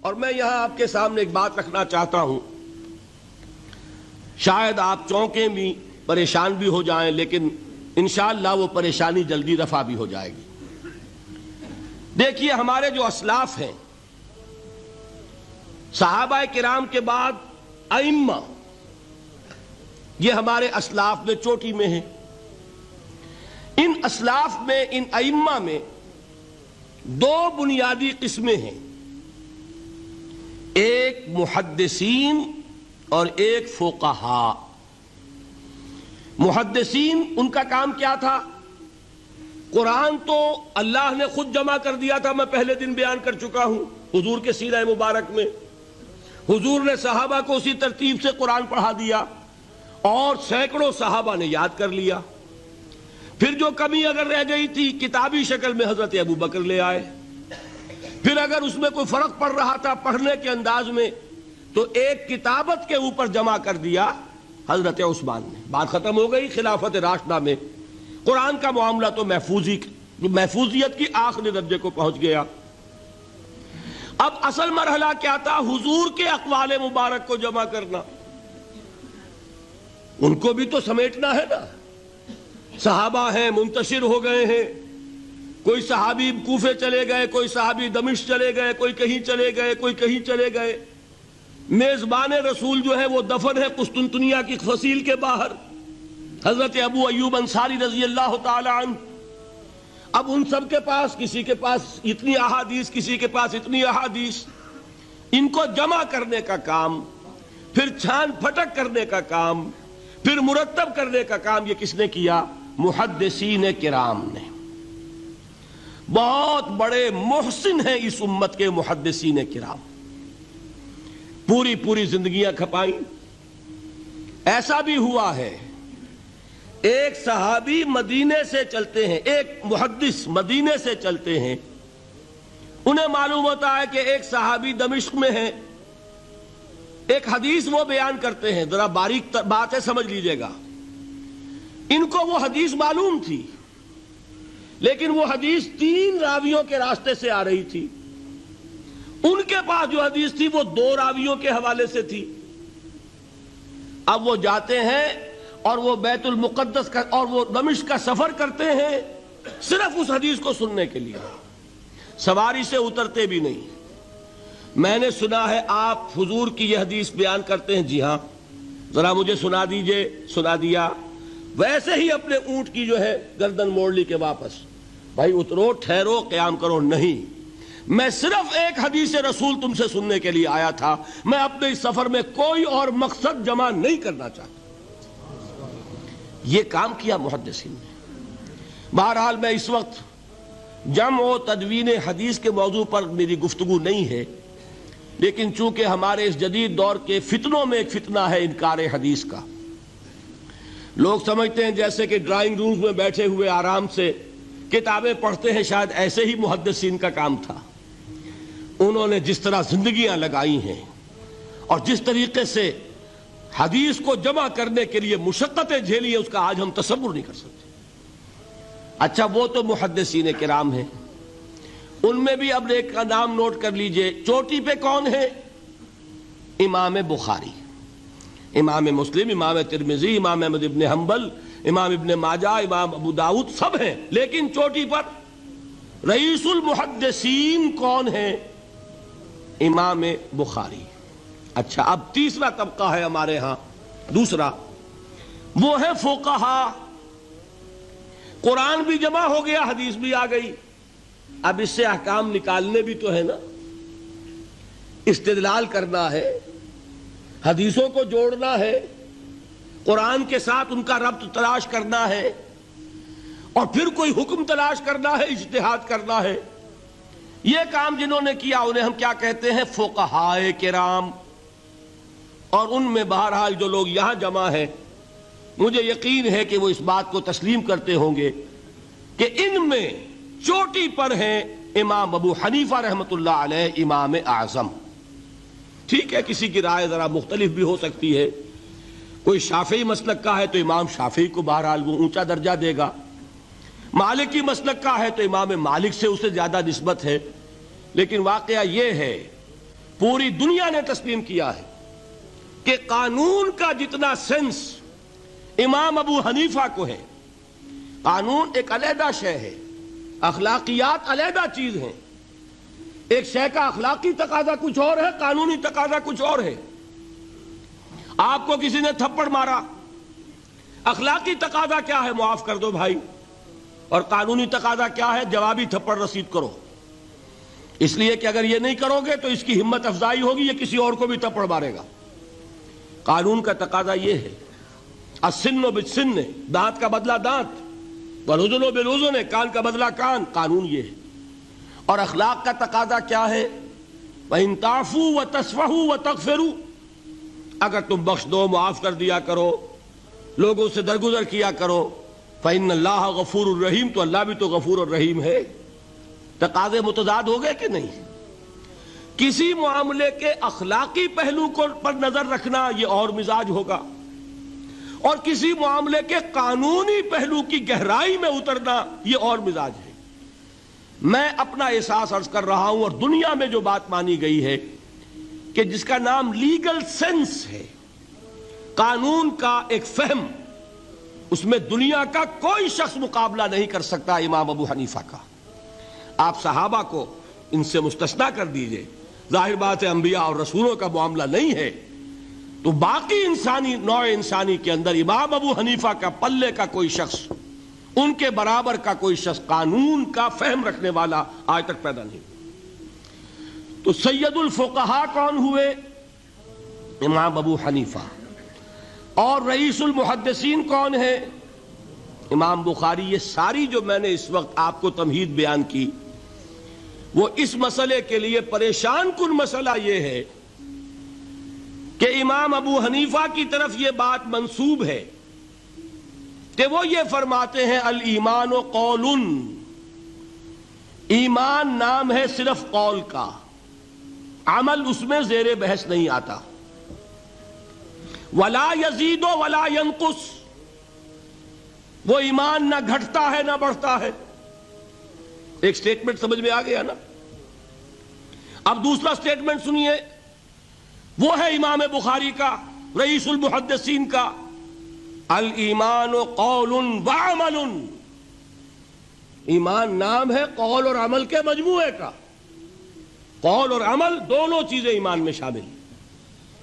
اور میں یہاں آپ کے سامنے ایک بات رکھنا چاہتا ہوں، شاید آپ چونکیں بھی پریشان بھی ہو جائیں، لیکن انشاءاللہ وہ پریشانی جلدی رفع بھی ہو جائے گی۔ دیکھیے، ہمارے جو اسلاف ہیں، صحابہ کرام کے بعد ائمہ، یہ ہمارے اسلاف میں چوٹی میں ہیں۔ ان اسلاف میں، ان ائمہ میں دو بنیادی قسمیں ہیں، ایک محدثین اور ایک فقہاء۔ محدثین، ان کا کام کیا تھا؟ قرآن تو اللہ نے خود جمع کر دیا تھا، میں پہلے دن بیان کر چکا ہوں حضور کے سیرہ مبارک میں۔ حضور نے صحابہ کو اسی ترتیب سے قرآن پڑھا دیا اور سینکڑوں صحابہ نے یاد کر لیا۔ پھر جو کمی اگر رہ گئی تھی، کتابی شکل میں حضرت ابو بکر لے آئے۔ پھر اگر اس میں کوئی فرق پڑ رہا تھا پڑھنے کے انداز میں، تو ایک کتابت کے اوپر جمع کر دیا حضرت عثمان نے۔ بات ختم ہو گئی۔ خلافت راشدہ میں قرآن کا معاملہ تو محفوظیت کی آخری درجے کو پہنچ گیا۔ اب اصل مرحلہ کیا تھا؟ حضور کے اقوال مبارک کو جمع کرنا، ان کو بھی تو سمیٹنا ہے نا۔ صحابہ ہیں، منتشر ہو گئے ہیں، کوئی صحابی کوفے چلے گئے، کوئی صحابی دمشق چلے گئے، کوئی کہیں چلے گئے، کوئی کہیں چلے گئے۔ میزبان رسول جو ہے وہ دفن ہے قسطنطنیہ کی فصیل کے باہر، حضرت ابو ایوب انصاری رضی اللہ تعالی عنہ۔ اب ان سب کے پاس، کسی کے پاس اتنی احادیث، کسی کے پاس اتنی احادیث، ان کو جمع کرنے کا کام، پھر چھان پھٹک کرنے کا کام، پھر مرتب کرنے کا کام، یہ کس نے کیا؟ محدثین کرام نے۔ بہت بڑے محسن ہیں اس امت کے محدثین کرام، پوری زندگیاں کھپائیں۔ ایسا بھی ہوا ہے، ایک صحابی مدینے سے چلتے ہیں، ایک محدث مدینے سے چلتے ہیں، انہیں معلوم ہوتا ہے کہ ایک صحابی دمشق میں ہے، ایک حدیث وہ بیان کرتے ہیں، ذرا باریک بات ہے، سمجھ لیجئے گا۔ ان کو وہ حدیث معلوم تھی، لیکن وہ حدیث 3 راویوں کے راستے سے آ رہی تھی۔ ان کے پاس جو حدیث تھی وہ 2 راویوں کے حوالے سے تھی۔ اب وہ جاتے ہیں اور وہ بیت المقدس کا اور وہ دمشق کا سفر کرتے ہیں صرف اس حدیث کو سننے کے لیے، سواری سے اترتے بھی نہیں۔ میں نے سنا ہے آپ حضور کی یہ حدیث بیان کرتے ہیں، جی ہاں، ذرا مجھے سنا دیجئے۔ سنا دیا، ویسے ہی اپنے اونٹ کی جو ہے گردن موڑ لی کہ واپس، بھائی اترو، ٹھہرو، قیام کرو۔ نہیں، میں صرف ایک حدیث رسول تم سے سننے کے لیے آیا تھا، میں اپنے اس سفر میں کوئی اور مقصد جمع نہیں کرنا چاہتا۔ یہ کام کیا محدثین نے۔ بہرحال میں اس وقت جمع و تدوین حدیث کے موضوع پر میری گفتگو نہیں ہے، لیکن چونکہ ہمارے اس جدید دور کے فتنوں میں ایک فتنہ ہے انکار حدیث کا۔ لوگ سمجھتے ہیں جیسے کہ ڈرائنگ رومز میں بیٹھے ہوئے آرام سے کتابیں پڑھتے ہیں، شاید ایسے ہی محدثین کا کام تھا۔ انہوں نے جس طرح زندگیاں لگائی ہیں اور جس طریقے سے حدیث کو جمع کرنے کے لیے مشقتیں جھیلی ہیں، اس کا آج ہم تصور نہیں کر سکتے۔ اچھا، وہ تو محدثین کرام ہیں، ان میں بھی اب ایک کا نام نوٹ کر لیجئے۔ چوٹی پہ کون ہے؟ امام بخاری، امام مسلم، امام ترمذی، امام احمد ابن حنبل، امام ابن ماجہ، امام ابو داؤد، سب ہیں، لیکن چوٹی پر رئیس المحدثین کون ہے؟ امام بخاری۔ اچھا، اب تیسرا طبقہ ہے ہمارے ہاں، دوسرا، وہ ہے فقہاء۔ قرآن بھی جمع ہو گیا، حدیث بھی آ گئی، اب اس سے احکام نکالنے بھی تو ہے نا، استدلال کرنا ہے، حدیثوں کو جوڑنا ہے، قرآن کے ساتھ ان کا ربط تلاش کرنا ہے، اور پھر کوئی حکم تلاش کرنا ہے، اجتہاد کرنا ہے۔ یہ کام جنہوں نے کیا انہیں ہم کیا کہتے ہیں؟ فقہاء کرام۔ اور ان میں بہرحال جو لوگ یہاں جمع ہیں، مجھے یقین ہے کہ وہ اس بات کو تسلیم کرتے ہوں گے کہ ان میں چوٹی پر ہیں امام ابو حنیفہ رحمۃ اللہ علیہ، امام اعظم۔ ٹھیک ہے، کسی کی رائے ذرا مختلف بھی ہو سکتی ہے، کوئی شافعی مسلک کا ہے تو امام شافعی کو بہرحال وہ اونچا درجہ دے گا، مالکی مسلک کا ہے تو امام مالک سے اسے زیادہ نسبت ہے۔ لیکن واقعہ یہ ہے پوری دنیا نے تسلیم کیا ہے کہ قانون کا جتنا سینس امام ابو حنیفہ کو ہے، قانون ایک علیحدہ شے ہے، اخلاقیات علیحدہ چیز ہیں، ایک شے کا اخلاقی تقاضا کچھ اور ہے، قانونی تقاضا کچھ اور ہے۔ آپ کو کسی نے تھپڑ مارا، اخلاقی تقاضا کیا ہے؟ معاف کر دو بھائی، اور قانونی تقاضا کیا ہے؟ جوابی تھپڑ رسید کرو، اس لیے کہ اگر یہ نہیں کرو گے تو اس کی ہمت افزائی ہوگی، یہ کسی اور کو بھی تھپڑ مارے گا۔ قانون کا تقاضا یہ ہے، السن بالسن، دانت کا بدلہ دانت، والاذن بالاذن، کان کا بدلہ کان، قانون یہ ہے۔ اور اخلاق کا تقاضا کیا ہے؟ وَإِن تَعْفُوا وَتَصْفَحُوا وَتَغْفِرُوا، اگر تم بخش دو، معاف کر دیا کرو، لوگوں سے درگزر کیا کرو، فَإِنَّ اللَّهَ غَفُورٌ الرحیم، تو اللہ بھی تو غفور الرحیم ہے۔ تقاضے متضاد ہو گئے کہ نہیں؟ کسی معاملے کے اخلاقی پہلو پر نظر رکھنا یہ اور مزاج ہوگا، اور کسی معاملے کے قانونی پہلو کی گہرائی میں اترنا یہ اور مزاج ہے۔ میں اپنا احساس عرض کر رہا ہوں، اور دنیا میں جو بات مانی گئی ہے کہ جس کا نام لیگل سینس ہے، قانون کا ایک فہم، اس میں دنیا کا کوئی شخص مقابلہ نہیں کر سکتا امام ابو حنیفہ کا۔ آپ صحابہ کو ان سے مستثنیٰ کر دیجئے، ظاہر بات ہے انبیاء اور رسولوں کا معاملہ نہیں ہے، تو باقی انسانی نوع انسانی کے اندر امام ابو حنیفہ کا پلے کا کوئی شخص، ان کے برابر کا کوئی شخص قانون کا فہم رکھنے والا آج تک پیدا نہیں۔ تو سید الفقہاء کون ہوئے؟ امام ابو حنیفہ۔ اور رئیس المحدثین کون ہے؟ امام بخاری۔ یہ ساری جو میں نے اس وقت آپ کو تمہید بیان کی، وہ اس مسئلے کے لیے پریشان کن مسئلہ یہ ہے کہ امام ابو حنیفہ کی طرف یہ بات منسوب ہے کہ وہ یہ فرماتے ہیں الایمان قول، ایمان نام ہے صرف قول کا، عمل اس میں زیر بحث نہیں آتا۔ ولا یزید ولا ینقص، وہ ایمان نہ گھٹتا ہے نہ بڑھتا ہے۔ ایک سٹیٹمنٹ سمجھ میں آ گیا نا؟ اب دوسرا سٹیٹمنٹ سنیے، وہ ہے امام بخاری کا، رئیس المحدثین کا، الایمان قول وعمل، ایمان نام ہے قول اور عمل کے مجموعے کا، قول اور عمل دونوں چیزیں ایمان میں شامل۔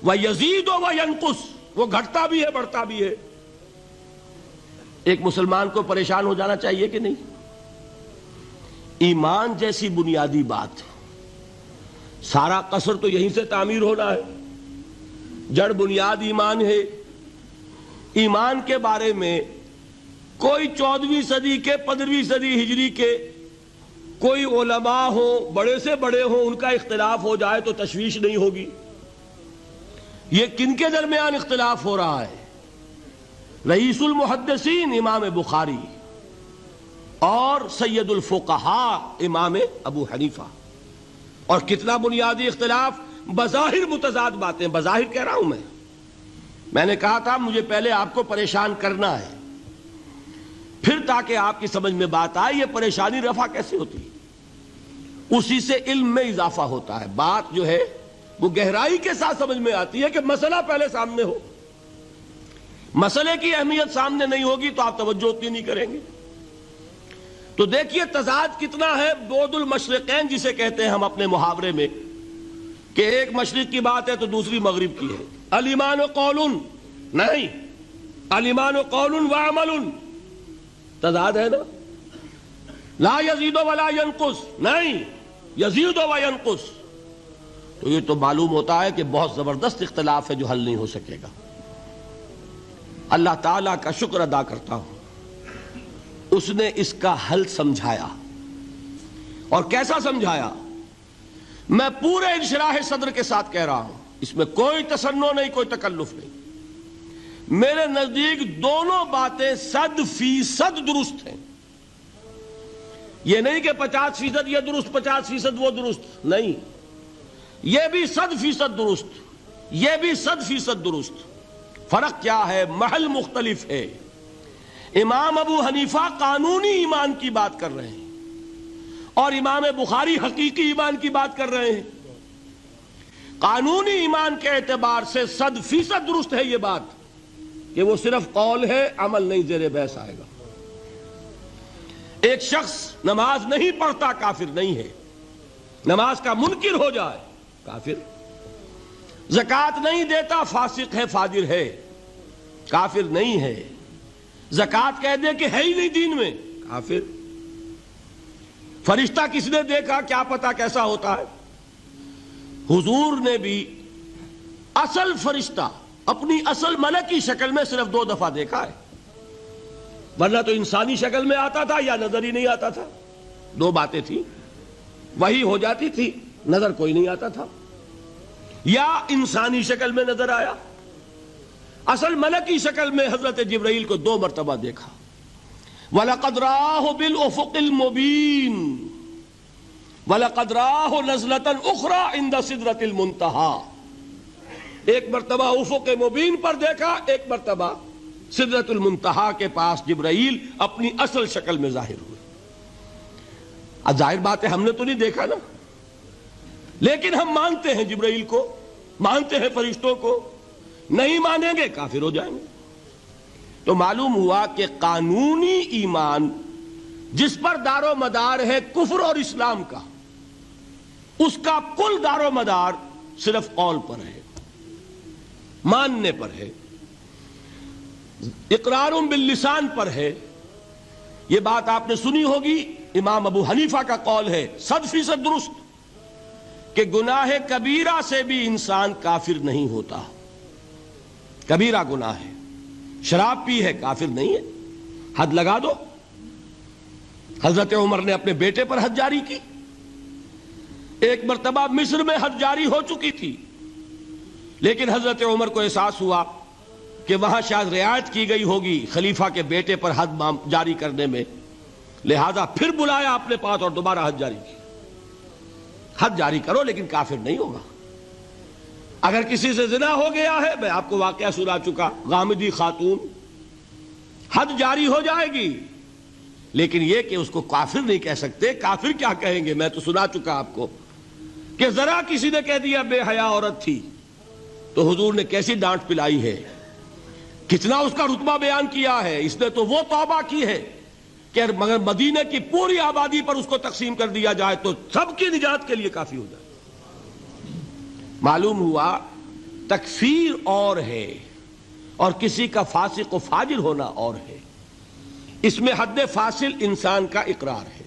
وَيَزِيدُ وَيَنْقُصُ، وہ گھٹتا بھی ہے بڑھتا بھی ہے۔ ایک مسلمان کو پریشان ہو جانا چاہیے کہ نہیں؟ ایمان جیسی بنیادی بات، سارا قصر تو یہیں سے تعمیر ہونا ہے، جڑ بنیاد ایمان ہے۔ ایمان کے بارے میں کوئی 14ویں صدی کے 15ویں صدی ہجری کے کوئی علماء ہوں، بڑے سے بڑے ہوں، ان کا اختلاف ہو جائے تو تشویش نہیں ہوگی۔ یہ کن کے درمیان اختلاف ہو رہا ہے؟ رئیس المحدثین امام بخاری اور سید الفقہاء امام ابو حنیفہ۔ اور کتنا بنیادی اختلاف، بظاہر متضاد باتیں، بظاہر کہہ رہا ہوں میں نے کہا تھا مجھے پہلے آپ کو پریشان کرنا ہے، پھر تاکہ آپ کی سمجھ میں بات آئے یہ پریشانی رفع کیسے ہوتی ہے، اسی سے علم میں اضافہ ہوتا ہے۔ بات جو ہے وہ گہرائی کے ساتھ سمجھ میں آتی ہے کہ مسئلہ پہلے سامنے ہو۔ مسئلے کی اہمیت سامنے نہیں ہوگی تو آپ توجہ اتنی نہیں کریں گے۔ تو دیکھیے تضاد کتنا ہے، بعد المشرقین جسے کہتے ہیں ہم اپنے محاورے میں، کہ ایک مشرق کی بات ہے تو دوسری مغرب کی ہے۔ الایمان قول، نہیں، الایمان قول وعمل، تضاد ہے نا۔ لا یزید ولا ینقص، نہیں، یزید وینقص، تو یہ تو معلوم ہوتا ہے کہ بہت زبردست اختلاف ہے جو حل نہیں ہو سکے گا۔ اللہ تعالیٰ کا شکر ادا کرتا ہوں، اس نے اس کا حل سمجھایا۔ اور کیسا سمجھایا؟ میں پورے انشراح صدر کے ساتھ کہہ رہا ہوں، اس میں کوئی تصنع نہیں، کوئی تکلف نہیں۔ میرے نزدیک دونوں باتیں 100% درست ہیں۔ یہ نہیں کہ 50% یہ درست 50% وہ درست، نہیں، یہ بھی 100% درست، یہ بھی 100% درست۔ فرق کیا ہے؟ محل مختلف ہے۔ امام ابو حنیفہ قانونی ایمان کی بات کر رہے ہیں اور امام بخاری حقیقی ایمان کی بات کر رہے ہیں۔ قانونی ایمان کے اعتبار سے 100% درست ہے یہ بات کہ وہ صرف قول ہے، عمل نہیں، زیر بحث آئے گا۔ ایک شخص نماز نہیں پڑھتا کافر نہیں ہے، نماز کا منکر ہو جائے کافر، زکوٰۃ نہیں دیتا فاسق ہے، فاجر ہے، کافر نہیں ہے، زکوٰۃ کہہ دے کہ ہے ہی نہیں دین میں، کافر۔ فرشتہ کس نے دیکھا، کیا پتا کیسا ہوتا ہے؟ حضور نے بھی اصل فرشتہ اپنی اصل ملکی شکل میں صرف 2 دفعہ دیکھا ہے، ورنہ تو انسانی شکل میں آتا تھا یا نظر ہی نہیں آتا تھا۔ 2 باتیں تھیں، وہی ہو جاتی تھی، نظر کوئی نہیں آتا تھا، یا انسانی شکل میں نظر آیا۔ اصل ملکی شکل میں حضرت جبرائیل کو 2 مرتبہ دیکھا۔ وَلَقَدْ رَآهُ بِالْأُفُقِ الْمُبِينِ وَلَقَدْ رَآهُ نَزْلَةً أُخْرَى عِنْدَ سِدْرَةِ الْمُنْتَهَى، ایک مرتبہ افق مبین پر دیکھا، ایک مرتبہ سدرۃ المنتہا کے پاس جبرائیل اپنی اصل شکل میں ظاہر ہوئے۔ اب ظاہر بات ہے ہم نے تو نہیں دیکھا نا، لیکن ہم مانتے ہیں جبرائیل کو، مانتے ہیں فرشتوں کو، نہیں مانیں گے کافر ہو جائیں گے۔ تو معلوم ہوا کہ قانونی ایمان جس پر دار و مدار ہے کفر اور اسلام کا، اس کا کل دار و مدار صرف قول پر ہے، ماننے پر ہے، اقرار باللسان پر ہے۔ یہ بات آپ نے سنی ہوگی، امام ابو حنیفہ کا قول ہے 100% درست کہ گناہ کبیرہ سے بھی انسان کافر نہیں ہوتا۔ کبیرہ گناہ ہے، شراب پی ہے، کافر نہیں ہے، حد لگا دو۔ حضرت عمر نے اپنے بیٹے پر حد جاری کی، ایک مرتبہ مصر میں حد جاری ہو چکی تھی، لیکن حضرت عمر کو احساس ہوا کہ وہاں شاید رعایت کی گئی ہوگی خلیفہ کے بیٹے پر حد جاری کرنے میں، لہذا پھر بلایا اپنے پاس اور دوبارہ حد جاری کی۔ حد جاری کرو لیکن کافر نہیں ہوگا۔ اگر کسی سے زنا ہو گیا ہے، میں آپ کو واقعہ سنا چکا، غامدی خاتون، حد جاری ہو جائے گی، لیکن یہ کہ اس کو کافر نہیں کہہ سکتے۔ کافر کیا کہیں گے؟ میں تو سنا چکا آپ کو کہ ذرا کسی نے کہہ دیا بے حیا عورت تھی تو حضور نے کیسی ڈانٹ پلائی ہے، کتنا اس کا رتبہ بیان کیا ہے۔ اس نے تو وہ توبہ کی ہے کہ مگر مدینے کی پوری آبادی پر اس کو تقسیم کر دیا جائے تو سب کی نجات کے لیے کافی ہو جائے۔ معلوم ہوا تکفیر اور ہے اور کسی کا فاسق و فاجر ہونا اور ہے۔ اس میں حد فاصل انسان کا اقرار ہے۔